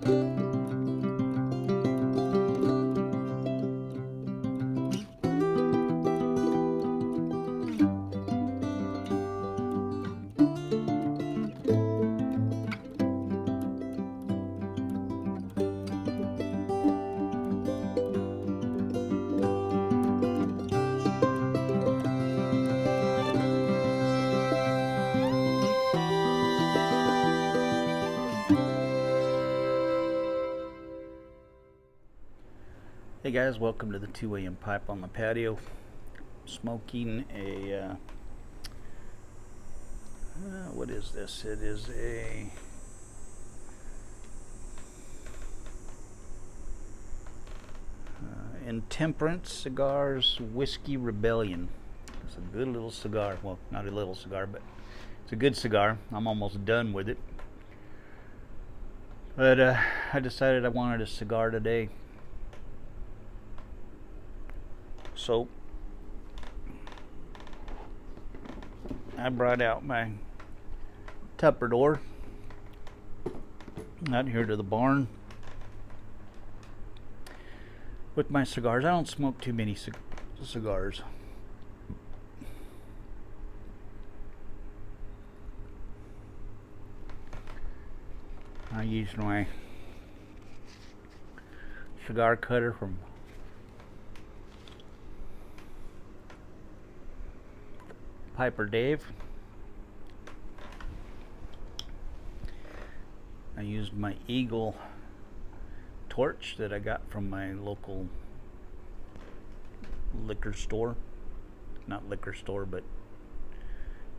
Hey guys, welcome to the 2 a.m. pipe on the patio. Smoking a, what is this? It is a Intemperance Cigars Whiskey Rebellion. It's a good little cigar. Well, not a little cigar, but it's a good cigar. I'm almost done with it. But I decided I wanted a cigar today. So I brought out my Tupperware out here to the barn with my cigars. I don't smoke too many cigars. I use my cigar cutter from Piper Dave. I used my Eagle torch that I got from my local liquor store. Not liquor store, but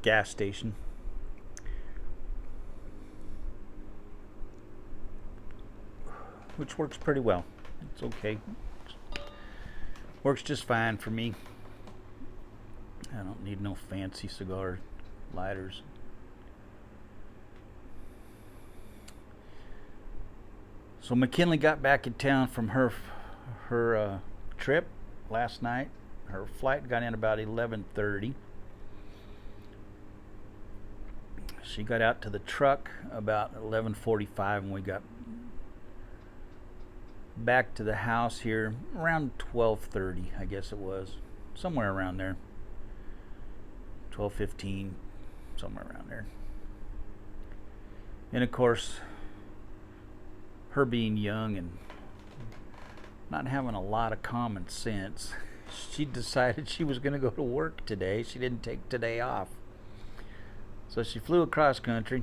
gas station. Which works pretty well. It's okay. Works just fine for me. I don't need no fancy cigar lighters. So McKinley got back in town from her trip last night. Her flight got in about 11:30. She got out to the truck about 11:45, and we got back to the house here around 12:30, I guess it was, somewhere around there. 12:15, somewhere around there. And of course, her being young and not having a lot of common sense, she decided she was going to go to work today. She didn't take today off. So she flew across country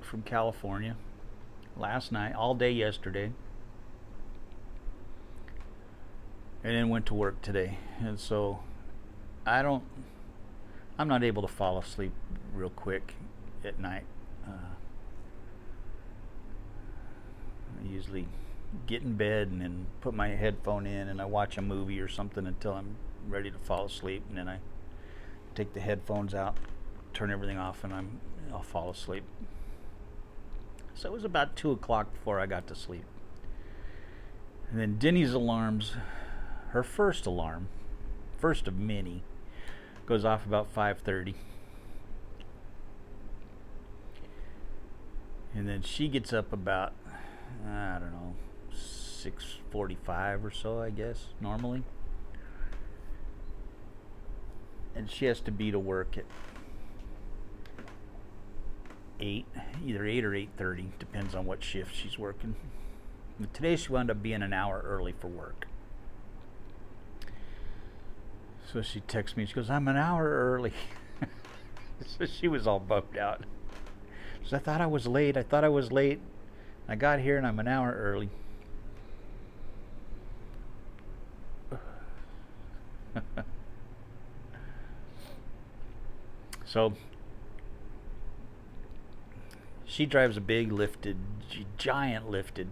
from California last night, all day yesterday, and then went to work today. And so I'm not able to fall asleep real quick at night. I usually get in bed and then put my headphone in and I watch a movie or something until I'm ready to fall asleep, and then I take the headphones out, turn everything off, and I'll fall asleep. So it was about 2 o'clock before I got to sleep. And then Denny's alarms, her first alarm, first of many, goes off about 5:30. And then she gets up about, I don't know, 6:45 or so, I guess, normally. And she has to be to work at 8, either 8 or 8:30, depends on what shift she's working. But today she wound up being an hour early for work. So she texts me, she goes, "I'm an hour early." So she was all bummed out. She said, I thought I was late. I got here and I'm an hour early. So she drives a big giant lifted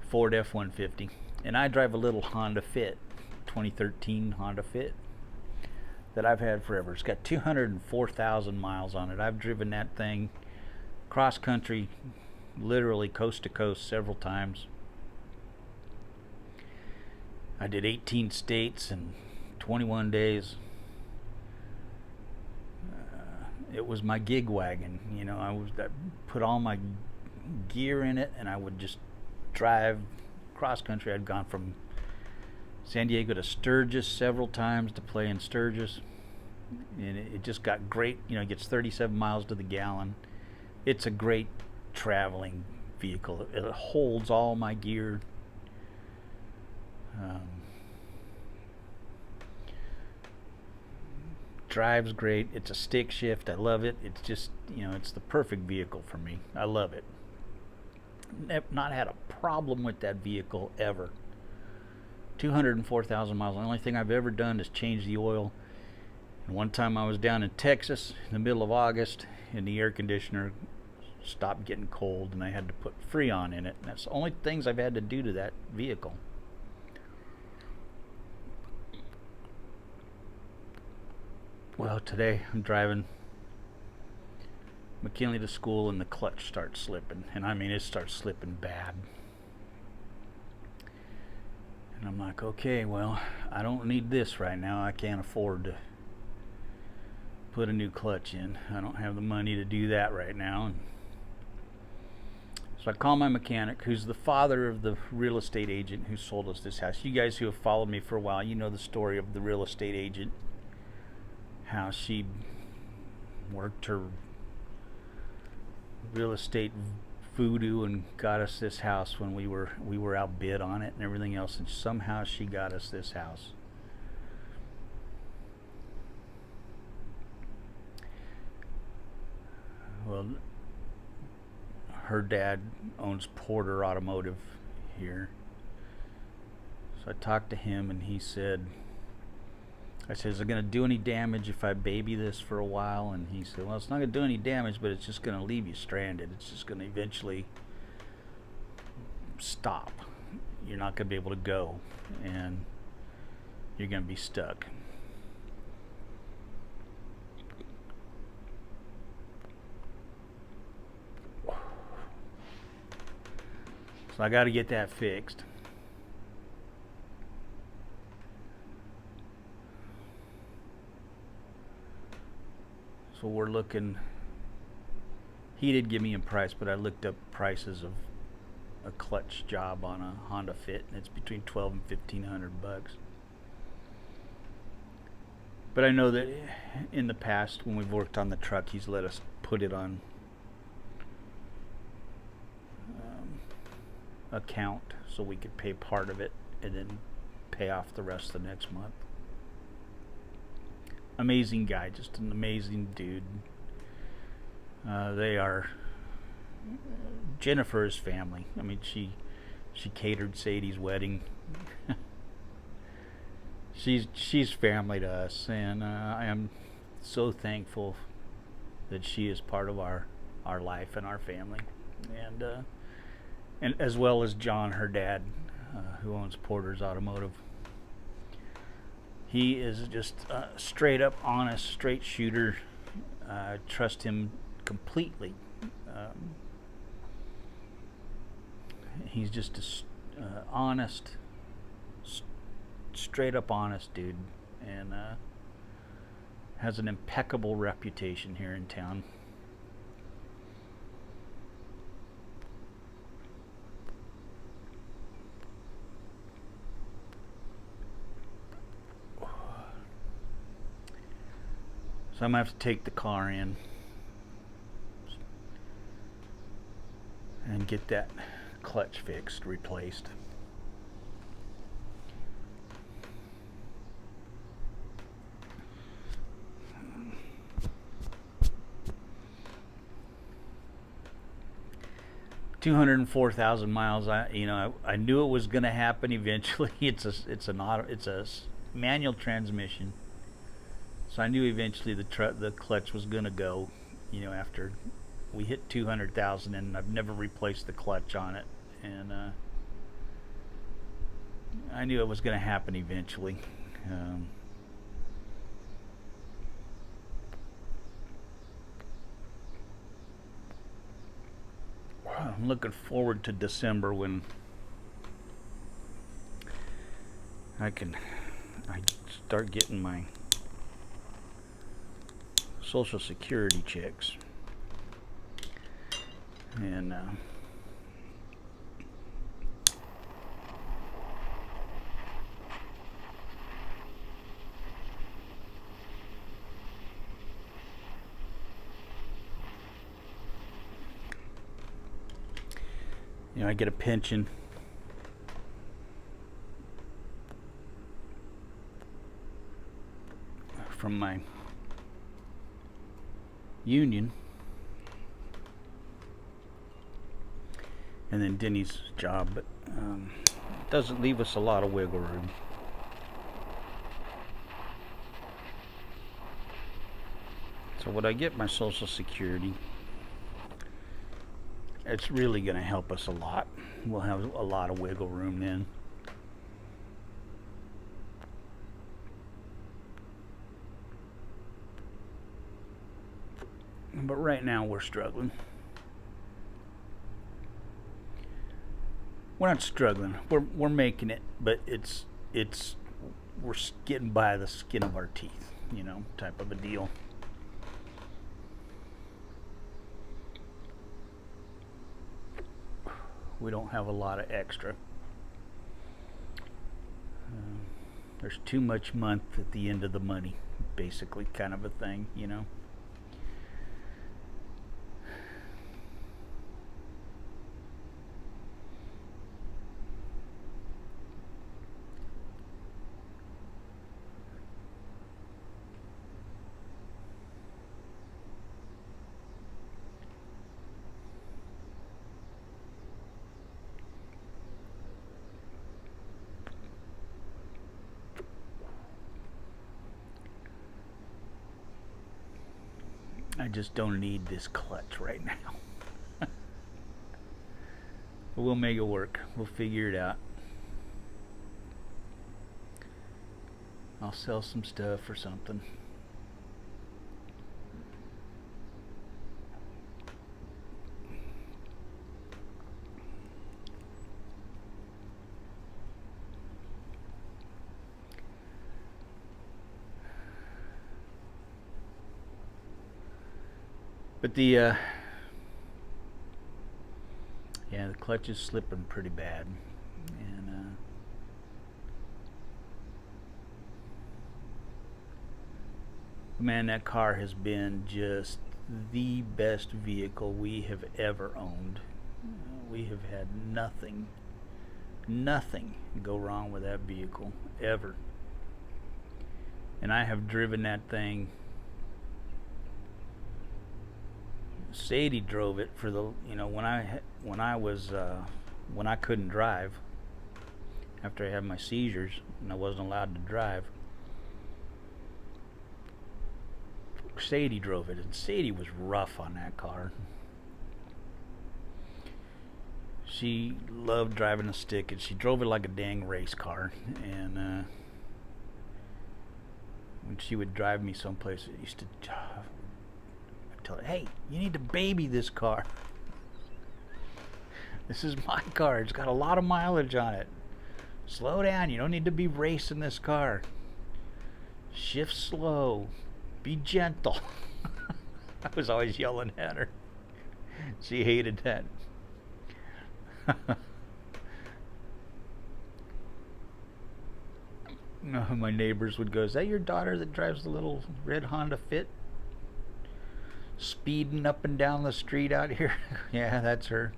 Ford F-150, and I drive a little Honda Fit, 2013 Honda Fit that I've had forever. It's got 204,000 miles on it. I've driven that thing cross country, literally coast to coast, several times. I did 18 states in 21 days. it was my gig wagon. I put all my gear in it, and I would just drive cross country. I'd gone from San Diego to Sturgis several times to play in Sturgis, and it just got great. It gets 37 miles to the gallon. It's a great traveling vehicle. It holds all my gear. Drives great. It's a stick shift. I love it. It's just, it's the perfect vehicle for me. I love it. Not had a problem with that vehicle ever. 204,000 miles. The only thing I've ever done is change the oil. And one time I was down in Texas in the middle of August, and the air conditioner stopped getting cold, and I had to put Freon in it. And that's the only things I've had to do to that vehicle. Well, today I'm driving McKinley to school, and the clutch starts slipping. And I mean, it starts slipping bad. And I'm like, okay, well, I don't need this right now. I can't afford to put a new clutch in. I don't have the money to do that right now. And so I call my mechanic, who's the father of the real estate agent who sold us this house. You guys who have followed me for a while, you know the story of the real estate agent, how she worked her real estate voodoo and got us this house when we were outbid on it and everything else, and somehow she got us this house. Well, her dad owns Porter Automotive here. So I talked to him, and he said, I said, is it going to do any damage if I baby this for a while? And he said, well, it's not going to do any damage, but it's just going to leave you stranded. It's just going to eventually stop. You're not going to be able to go, and you're going to be stuck. So I got to get that fixed. So we're looking. He did give me a price, but I looked up prices of a clutch job on a Honda Fit, and it's between $1,200 and $1,500. But I know that in the past, when we've worked on the truck, he's let us put it on account so we could pay part of it and then pay off the rest the next month. Amazing guy, just an amazing dude. They are Jennifer's family. I mean, she catered Sadie's wedding. she's family to us, and I am so thankful that she is part of our life and our family, and as well as John, her dad, who owns Porter's Automotive. He is just straight up honest, straight shooter. I trust him completely. He's just a honest, straight up honest dude, and has an impeccable reputation here in town. So I'm going to have to take the car in and get that clutch fixed, replaced. $204,000 miles. I knew it was going to happen eventually. It's a manual transmission. So I knew eventually the clutch was going to go, after we hit 200,000, and I've never replaced the clutch on it. And I knew it was going to happen eventually. I'm looking forward to December when I start getting my Social Security checks. And you know, I get a pension from my union, and then Denny's job, but it doesn't leave us a lot of wiggle room. So when I get my Social Security, it's really going to help us a lot. We'll have a lot of wiggle room then. But right now we're struggling. We're not struggling. We're making it, but we're getting by the skin of our teeth, you know, type of a deal. We don't have a lot of extra. There's too much month at the end of the money, basically, kind of a thing, you know. I just don't need this clutch right now. But we'll make it work. We'll figure it out. I'll sell some stuff or something. But the clutch is slipping pretty bad, and man, that car has been just the best vehicle we have ever owned. We have had nothing go wrong with that vehicle ever, and I have driven that thing. Sadie drove it for the, you know, when I couldn't drive after I had my seizures and I wasn't allowed to drive. Sadie drove it, and Sadie was rough on that car. She loved driving a stick, and she drove it like a dang race car. And when she would drive me someplace, it used to tell her, hey, you need to baby this car. This is my car. It's got a lot of mileage on it. Slow down. You don't need to be racing this car. Shift slow. Be gentle. I was always yelling at her. She hated that. My neighbors would go, is that your daughter that drives the little red Honda Fit? Speeding up and down the street out here? Yeah, that's her.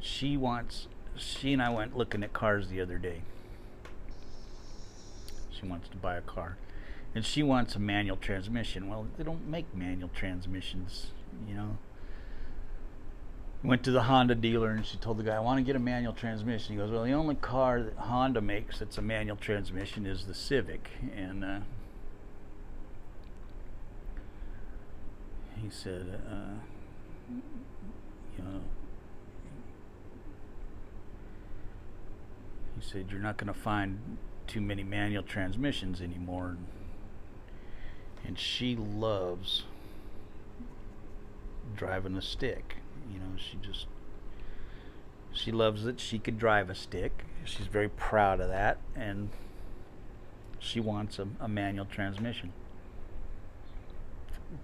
She and I went looking at cars the other day. She wants to buy a car. And she wants a manual transmission. Well, they don't make manual transmissions, you know. Went to the Honda dealer and she told the guy, I want to get a manual transmission. He goes, well, the only car that Honda makes that's a manual transmission is the Civic. And he said, you know, he said, you're not going to find too many manual transmissions anymore. And she loves driving a stick. You know, she loves that she could drive a stick. She's very proud of that, and she wants a manual transmission.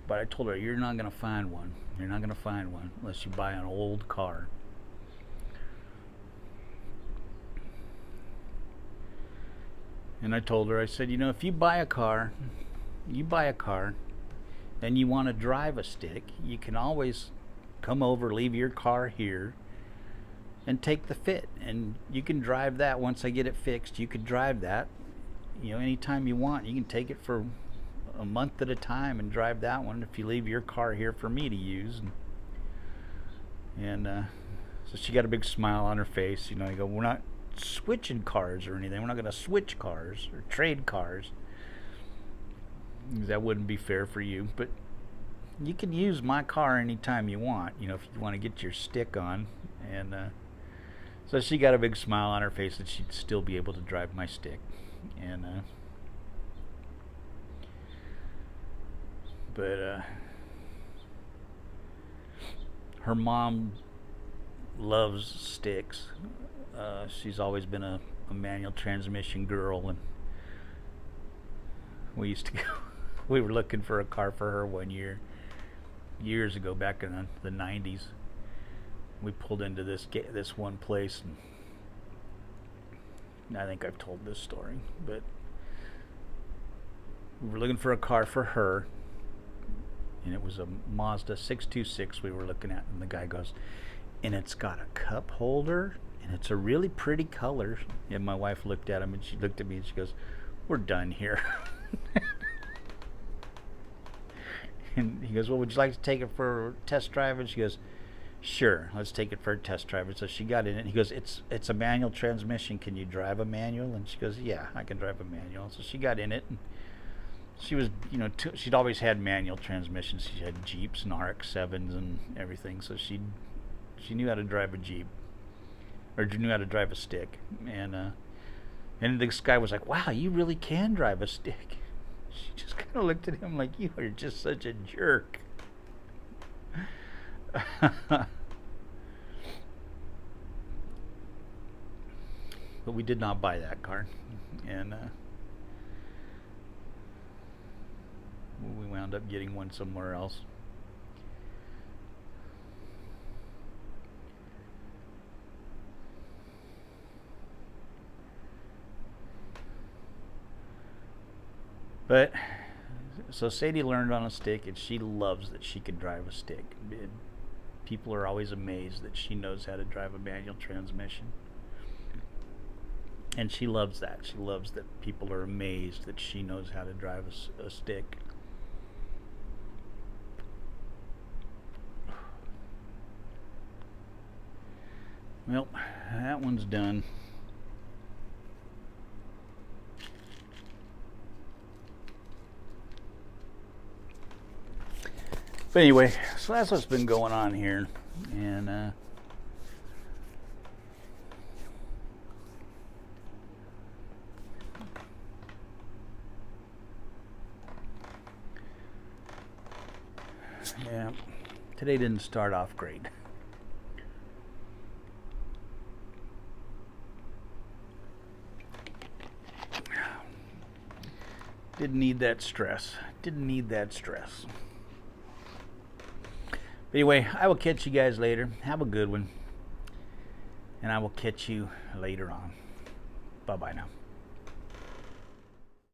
But I told her, you're not going to find one. You're not going to find one unless you buy an old car. And I told her, I said, you know, if you buy a car, then you want to drive a stick, you can always come over, leave your car here, and take the fit. And you can drive that once I get it fixed. You could drive that, you know, anytime you want. You can take it for a month at a time and drive that one if you leave your car here for me to use. And so she got a big smile on her face. You know, I go, we're not switching cars or anything. We're not going to switch cars or trade cars. That wouldn't be fair for you. But you can use my car anytime you want, you know, if you want to get your stick on. And so she got a big smile on her face that she'd still be able to drive my stick. And but her mom loves sticks. She's always been a manual transmission girl, and we used to go. We were looking for a car for her one year, years ago, back in the 90s. We pulled into this one place, and I think I've told this story, but we were looking for a car for her, and it was a Mazda 626 we were looking at, and the guy goes, and it's got a cup holder, and it's a really pretty color. And my wife looked at him, and she looked at me, and she goes, we're done here. And he goes, well, would you like to take it for a test drive? And she goes, sure, let's take it for a test drive. And so she got in it, and he goes, it's a manual transmission. Can you drive a manual? And she goes, yeah, I can drive a manual. So she got in it, and she was, you know, she'd always had manual transmissions. She had Jeeps and RX-7s and everything, so she knew how to drive a Jeep, or knew how to drive a stick. And this guy was like, wow, you really can drive a stick. She just kind of looked at him like, you are just such a jerk. But we did not buy that car, and we wound up getting one somewhere else. But so Sadie learned on a stick, and she loves that she can drive a stick. People are always amazed that she knows how to drive a manual transmission. And she loves that. She loves that people are amazed that she knows how to drive a stick. Well, that one's done. But anyway, so that's what's been going on here. And yeah, today didn't start off great. Didn't need that stress. Didn't need that stress. But anyway, I will catch you guys later. Have a good one. And I will catch you later on. Bye-bye now.